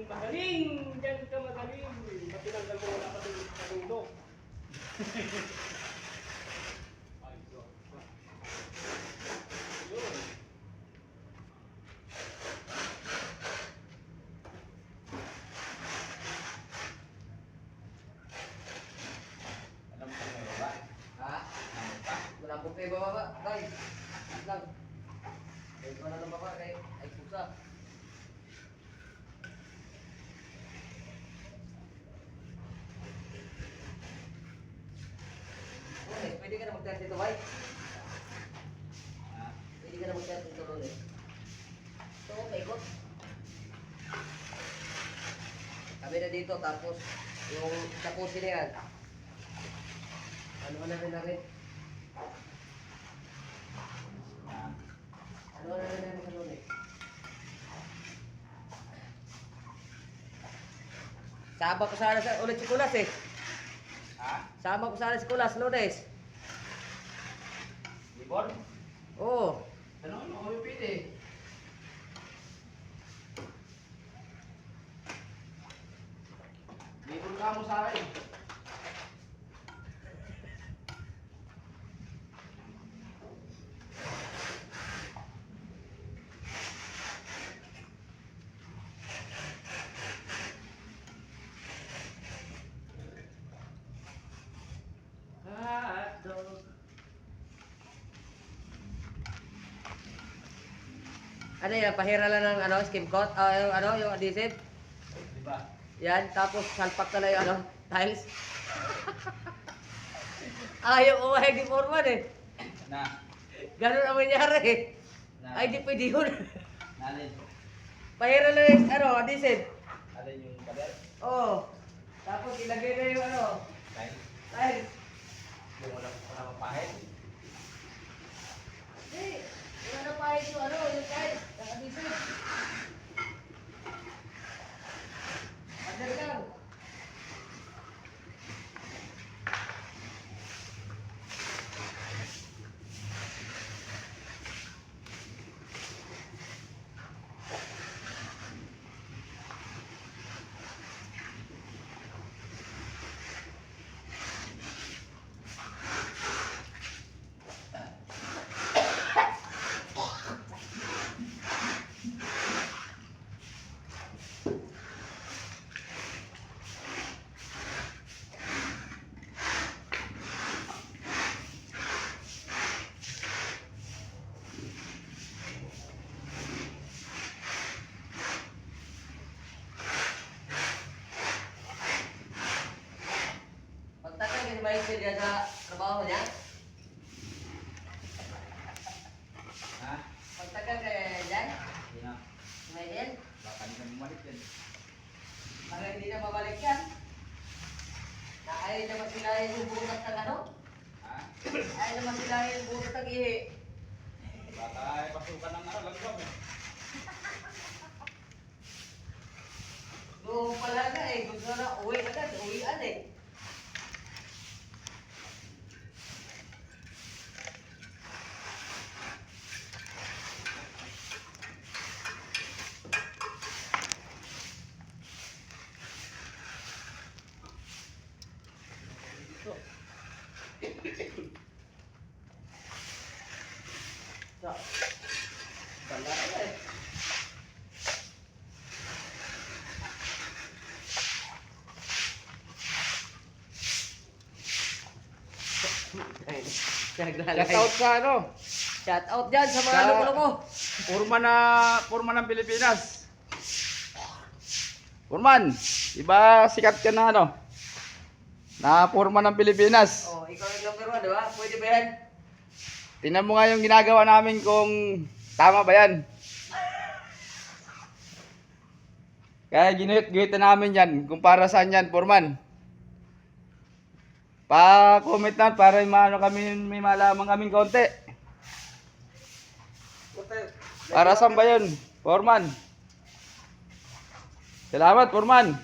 magaling! Diyan ka magaling! Ba't tinanggal mo wala ka doon sa dulo? Ay, so. Yun. Alam mo na ba? Ha? Wala po kayo bababa. Guys, lang. Kayo pa na ng baba kay ay pusa. Okay, pwede ka na mag-test dito, Bay. Ha? Pwede ka na mag-test dito, Ron. So, paikot. Kami na dito, tapos yung tapusin na yan. Ano na rin natin? Ha? Ano na rin natin sa Ron? Sama ko sana sa ulit si Kulas eh. Ha? Sama ko sana si Kulas, Lourdes. Libon? Oo. Ano kami pili? Libon ka mo sa akin. Hotdog. Ano yan, pahira lang ng skim coat, yung adhesive. Di ba? Yan, tapos salpak na lang yung tiles. Ayaw umahig ni Foreman eh. Na. Ganun ang mangyari eh. Na. Ay, di pwede yun. Nalin. Pahira lang yung adhesive. Alin yung kader? Oo. Tapos ilagay na yung Kahit tiles. yung wala mapahit. Hindi, wala na pahit yung yung tiles, yung adhesive. Under lang. Pagtagal yung ba yung siya sa trabaho niya? Ha? Pagtagal kaya dyan? Hindi na. Michael? Baka hindi na bumalik yan. Para hindi na babalik yan. Na ayaw na masilayan yung butas ng Ha? Ayaw na masilayan yung butas ng ihi. Baka ay pasukan ng langgam eh. Doon pala na gusto na uwi agad, uwian eh. So, wala na eh. Shout out sa ano? Shout out dyan sa mga Sa- loko-loko. Purman ng Pilipinas. Purman, iba sikat ka na na purman ng Pilipinas. Oh, ikaw yung number 1, di ba? Pwede ba yan? Tingnan mo nga yung ginagawa namin kung tama ba yan. Kaya ginuhit-guhit na namin yan kung para saan yan, Purman. Pa-comment na para may malaman kaming konti. Para saan ba yun, Purman? Salamat, Purman.